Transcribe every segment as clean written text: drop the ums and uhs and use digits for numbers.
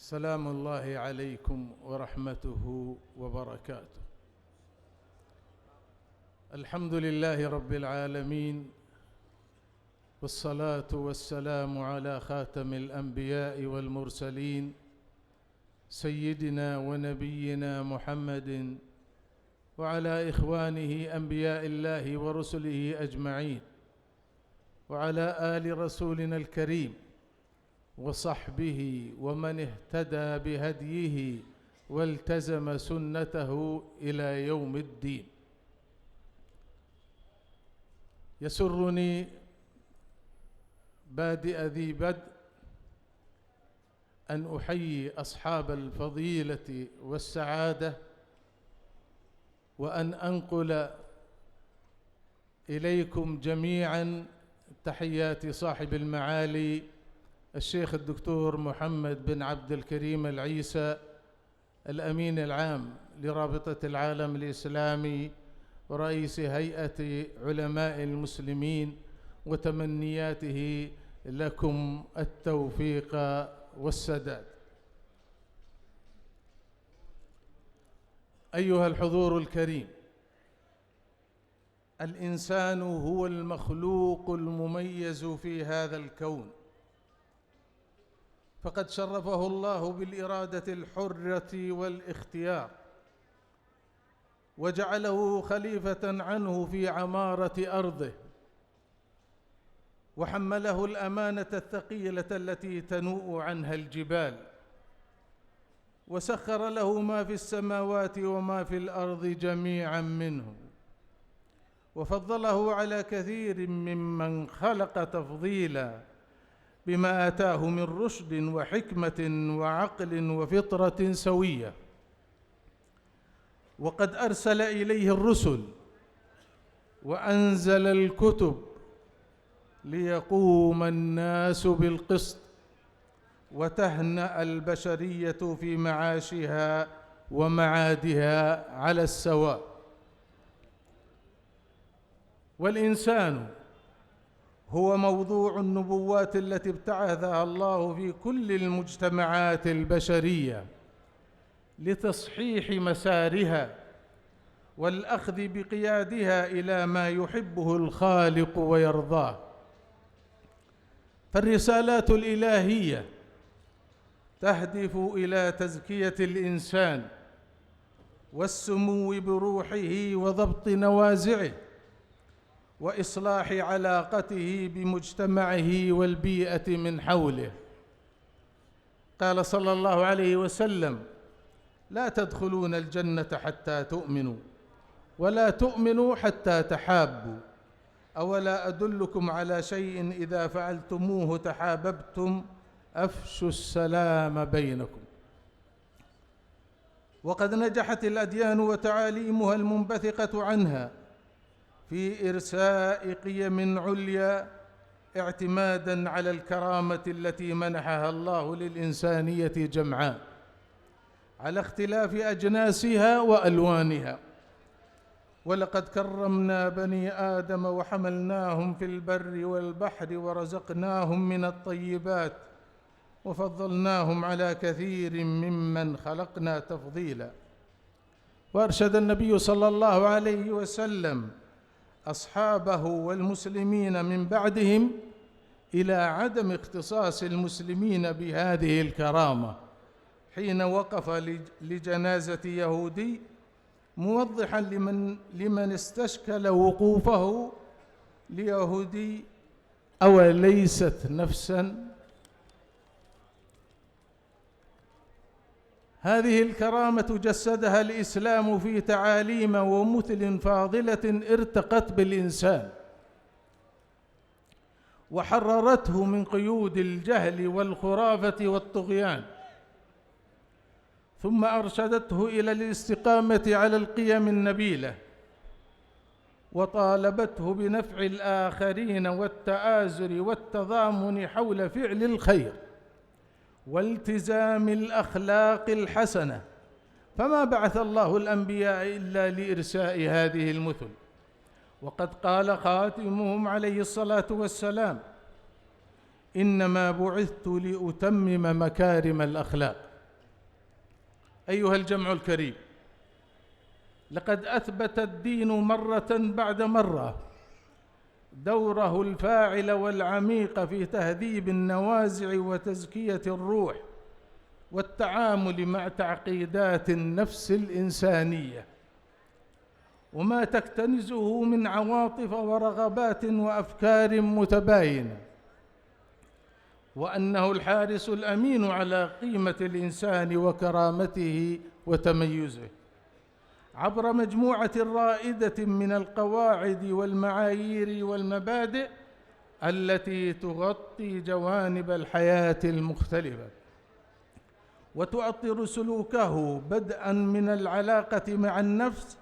سلام الله عليكم ورحمته وبركاته. الحمد لله رب العالمين، والصلاة والسلام على خاتم الأنبياء والمرسلين سيدنا ونبينا محمد وعلى إخوانه أنبياء الله ورسله أجمعين، وعلى آل رسولنا الكريم وصحبه ومن اهتدى بهديه والتزم سنته إلى يوم الدين. يسرني بادئ ذي بدء أن أحيي أصحاب الفضيلة والسعادة، وأن أنقل إليكم جميعا تحيات صاحب المعالي الشيخ الدكتور محمد بن عبد الكريم العيسى، الأمين العام لرابطة العالم الإسلامي ورئيس هيئة علماء المسلمين، وتمنياته لكم التوفيق والسداد. أيها الحضور الكريم، الإنسان هو المخلوق المميز في هذا الكون، فقد شرفه الله بالإرادة الحرة والاختيار، وجعله خليفة عنه في عمارة أرضه، وحمله الأمانة الثقيلة التي تنوء عنها الجبال، وسخر له ما في السماوات وما في الأرض جميعا منه، وفضله على كثير ممن خلق تفضيلا بما آتاه من رشد وحكمة وعقل وفطرة سوية. وقد أرسل إليه الرسل وأنزل الكتب ليقوم الناس بالقسط، وتهنأ البشرية في معاشها ومعادها على السواء. والإنسان هو موضوع النبوات التي ابتعثها الله في كل المجتمعات البشرية لتصحيح مسارها والأخذ بقيادها إلى ما يحبه الخالق ويرضاه. فالرسالات الإلهية تهدف إلى تزكية الإنسان والسمو بروحه وضبط نوازعه وإصلاح علاقته بمجتمعه والبيئة من حوله. قال صلى الله عليه وسلم: لا تدخلون الجنة حتى تؤمنوا، ولا تؤمنوا حتى تحابوا، أولا أدلكم على شيء إذا فعلتموه تحاببتم، أفشوا السلام بينكم. وقد نجحت الأديان وتعاليمها المنبثقة عنها في إرساء قيم عليا اعتماداً على الكرامة التي منحها الله للإنسانية جمعاء على اختلاف أجناسها وألوانها. ولقد كرمنا بني آدم وحملناهم في البر والبحر ورزقناهم من الطيبات وفضلناهم على كثير ممن خلقنا تفضيلا. وأرشد النبي صلى الله عليه وسلم أصحابه والمسلمين من بعدهم إلى عدم اختصاص المسلمين بهذه الكرامة حين وقف لجنازة يهودي، موضحا لمن استشكل وقوفه ليهودي: أوليست نفسا؟ هذه الكرامة جسدها الإسلام في تعاليم ومثل فاضلة ارتقت بالإنسان، وحررته من قيود الجهل والخرافة والطغيان، ثم أرشدته إلى الاستقامة على القيم النبيلة، وطالبته بنفع الآخرين والتآزر والتضامن حول فعل الخير والتزام الأخلاق الحسنة. فما بعث الله الأنبياء إلا لإرساء هذه المثل. وقد قال خاتمهم عليه الصلاة والسلام: إنما بعثت لأتمم مكارم الأخلاق. أيها الجمع الكريم، لقد أثبت الدين مرة بعد مرة دوره الفاعل والعميق في تهذيب النوازع وتزكية الروح والتعامل مع تعقيدات النفس الإنسانية وما تكتنزه من عواطف ورغبات وأفكار متباينة، وأنه الحارس الأمين على قيمة الإنسان وكرامته وتميزه عبر مجموعة رائدة من القواعد والمعايير والمبادئ التي تغطي جوانب الحياة المختلفة وتؤطر سلوكه بدءاً من العلاقة مع النفس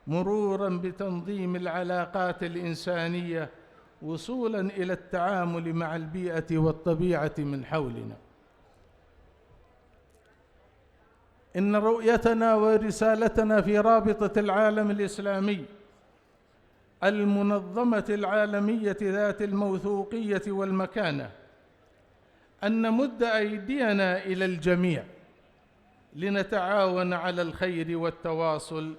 مروراً بتنظيم العلاقات الإنسانية وصولاً إلى التعامل مع البيئة والطبيعة من حولنا. إن رؤيتنا ورسالتنا في رابطة العالم الإسلامي المنظمة العالمية ذات الموثوقية والمكانة أن نمد أيدينا إلى الجميع لنتعاون على الخير والتواصل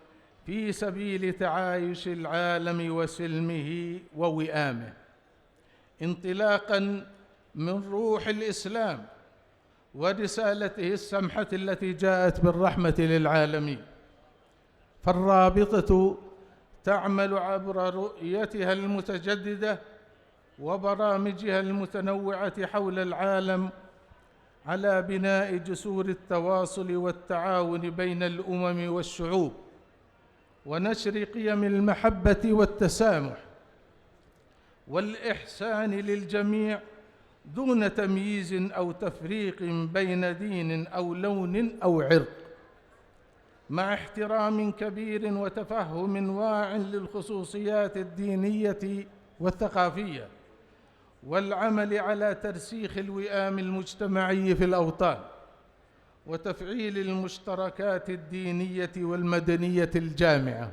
في سبيل تعايش العالم وسلمه ووئامه، انطلاقاً من روح الإسلام ورسالته السمحة التي جاءت بالرحمة للعالمين. فالرابطة تعمل عبر رؤيتها المتجددة وبرامجها المتنوعة حول العالم على بناء جسور التواصل والتعاون بين الأمم والشعوب ونشر قيم المحبة والتسامح والإحسان للجميع دون تمييز أو تفريق بين دين أو لون أو عرق، مع احترام كبير وتفهم واع للخصوصيات الدينية والثقافية، والعمل على ترسيخ الوئام المجتمعي في الأوطان وتفعيل المشتركات الدينية والمدنية الجامعة.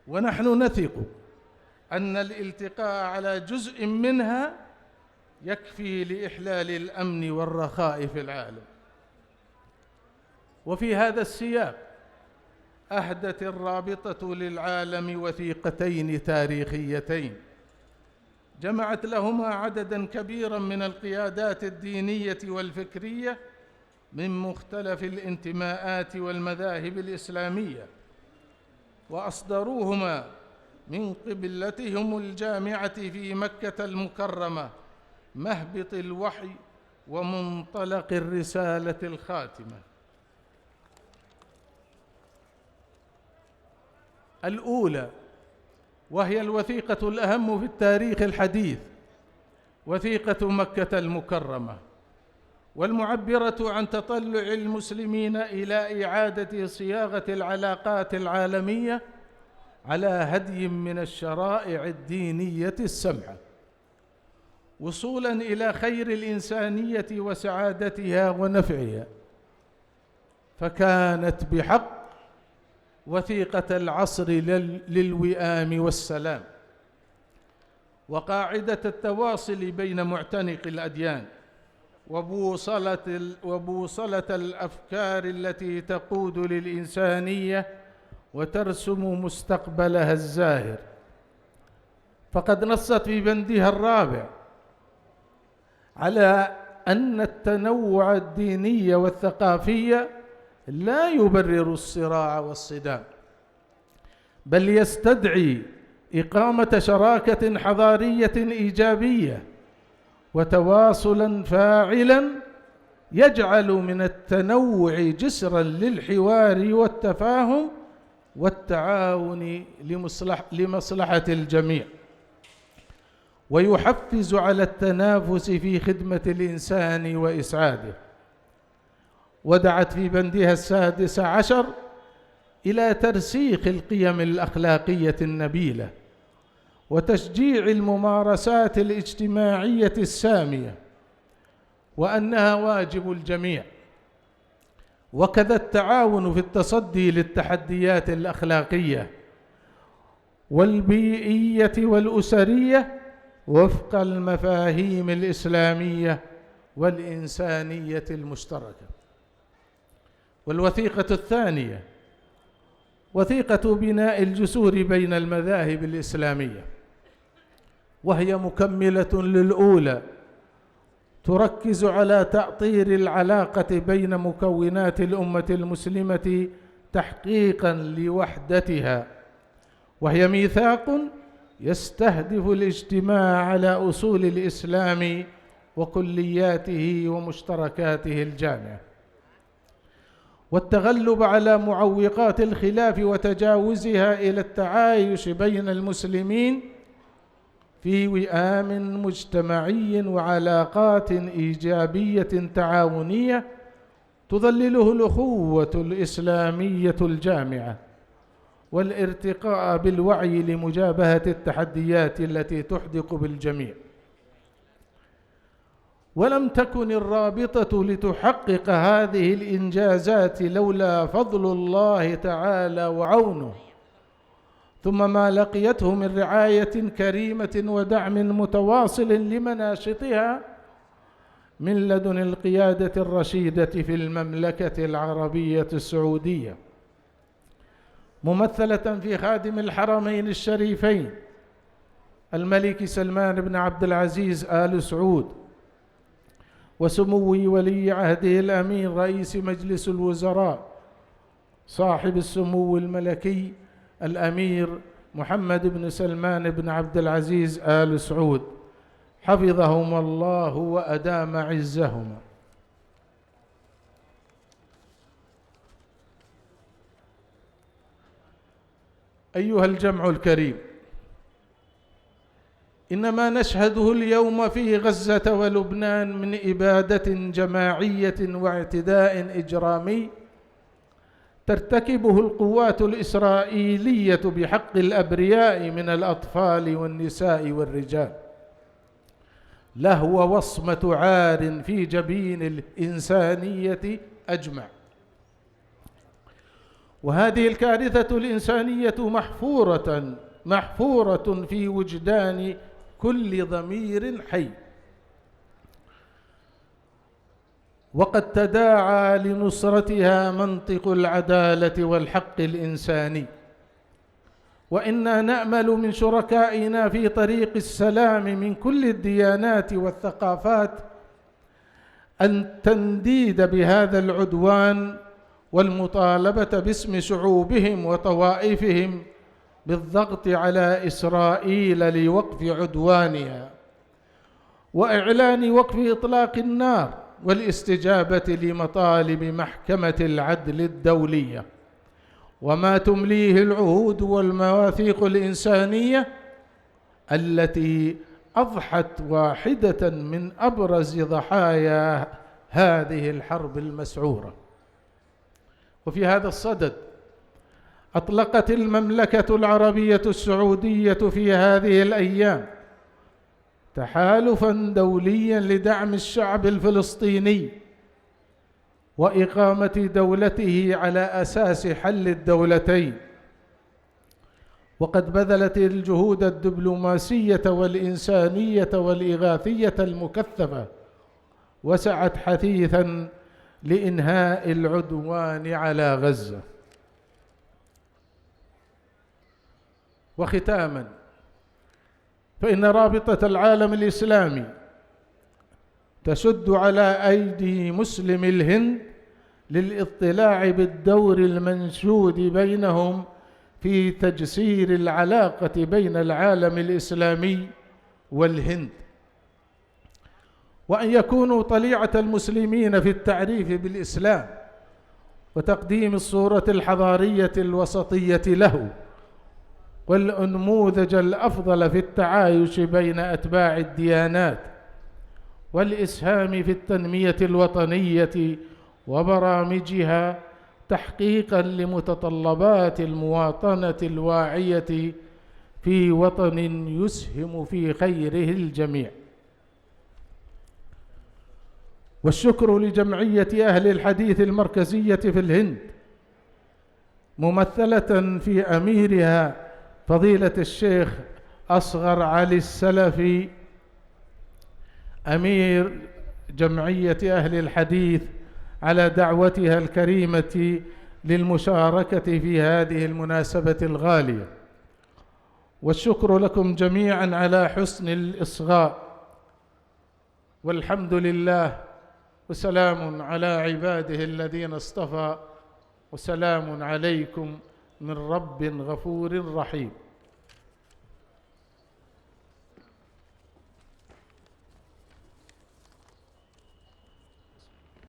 ونحن نثق أن الالتقاء على جزء منها يكفي لإحلال الأمن والرخاء في العالم. وفي هذا السياق أهدت الرابطة للعالم وثيقتين تاريخيتين جمعت لهما عدداً كبيراً من القيادات الدينية والفكرية من مختلف الانتماءات والمذاهب الإسلامية، وأصدروهما من قبلتهم الجامعة في مكة المكرمة مهبط الوحي ومنطلق الرسالة الخاتمة. الأولى، وهي الوثيقة الأهم في التاريخ الحديث، وثيقة مكة المكرمة، والمعبرة عن تطلع المسلمين إلى إعادة صياغة العلاقات العالمية على هدي من الشرائع الدينية السمحة، وصولاً إلى خير الإنسانية وسعادتها ونفعها، فكانت بحق وثيقة العصر للوئام والسلام، وقاعدة التواصل بين معتنق الأديان، وبوصلة الأفكار التي تقود للإنسانية وترسم مستقبلها الزاهر. فقد نصت في بندها الرابع على أن التنوع الديني والثقافي لا يبرر الصراع والصدام، بل يستدعي إقامة شراكة حضارية إيجابية وتواصلاً فاعلاً يجعل من التنوع جسراً للحوار والتفاهم والتعاون لمصلحة الجميع، ويحفز على التنافس في خدمة الإنسان وإسعاده. ودعت في بندها السادس عشر إلى ترسيخ القيم الأخلاقية النبيلة وتشجيع الممارسات الاجتماعية السامية، وأنها واجب الجميع، وكذا التعاون في التصدي للتحديات الأخلاقية والبيئية والأسرية وفق المفاهيم الإسلامية والإنسانية المشتركة. والوثيقة الثانية وثيقة بناء الجسور بين المذاهب الإسلامية، وهي مكملة للأولى، تركز على تأطير العلاقة بين مكونات الأمة المسلمة تحقيقا لوحدتها، وهي ميثاق يستهدف الاجتماع على أصول الإسلام وكلياته ومشتركاته الجامعة، والتغلب على معوقات الخلاف وتجاوزها إلى التعايش بين المسلمين في وئام مجتمعي وعلاقات إيجابية تعاونية تظلله الأخوة الإسلامية الجامعة، والارتقاء بالوعي لمجابهة التحديات التي تحدق بالجميع. ولم تكن الرابطة لتحقق هذه الإنجازات لولا فضل الله تعالى وعونه، ثم ما لقيته من رعاية كريمة ودعم متواصل لمناشطها من لدن القيادة الرشيدة في المملكة العربية السعودية، ممثلة في خادم الحرمين الشريفين الملك سلمان بن عبد العزيز آل سعود، وسمو ولي عهده الأمين رئيس مجلس الوزراء صاحب السمو الملكي الأمير محمد بن سلمان بن عبد العزيز آل سعود، حفظهما الله وأدام عزهما. أيها الجمع الكريم، إن ما نشهده اليوم في غزة ولبنان من إبادة جماعية واعتداء إجرامي ترتكبه القوات الإسرائيلية بحق الأبرياء من الأطفال والنساء والرجال لهو وصمة عار في جبين الإنسانية أجمع. وهذه الكارثة الإنسانية محفورة في وجدان كل ضمير حي، وقد تداعى لنصرتها منطق العدالة والحق الإنساني، وإنا نأمل من شركائنا في طريق السلام من كل الديانات والثقافات أن تنديد بهذا العدوان والمطالبة باسم شعوبهم وطوائفهم بالضغط على إسرائيل لوقف عدوانها وإعلان وقف إطلاق النار والاستجابة لمطالب محكمة العدل الدولية وما تمليه العهود والمواثيق الإنسانية التي أضحت واحدة من أبرز ضحايا هذه الحرب المسعورة. وفي هذا الصدد أطلقت المملكة العربية السعودية في هذه الأيام تحالفاً دولياً لدعم الشعب الفلسطيني وإقامة دولته على أساس حل الدولتين، وقد بذلت الجهود الدبلوماسية والإنسانية والإغاثية المكثفة وسعت حثيثاً لإنهاء العدوان على غزة. وختاماً، فإن رابطة العالم الإسلامي تشد على أيدي مسلم الهند للاطلاع بالدور المنشود بينهم في تجسير العلاقة بين العالم الإسلامي والهند، وأن يكونوا طليعة المسلمين في التعريف بالإسلام وتقديم الصورة الحضارية الوسطية له والأنموذج الأفضل في التعايش بين أتباع الديانات والإسهام في التنمية الوطنية وبرامجها تحقيقاً لمتطلبات المواطنة الواعية في وطن يسهم في خيره الجميع. والشكر لجمعية أهل الحديث المركزية في الهند ممثلة في أميرها فضيلة الشيخ أصغر علي السلفي أمير جمعية أهل الحديث على دعوتها الكريمة للمشاركة في هذه المناسبة الغالية، والشكر لكم جميعا على حسن الإصغاء، والحمد لله، وسلام على عباده الذين اصطفى، وسلام عليكم من رب غفور رحيم.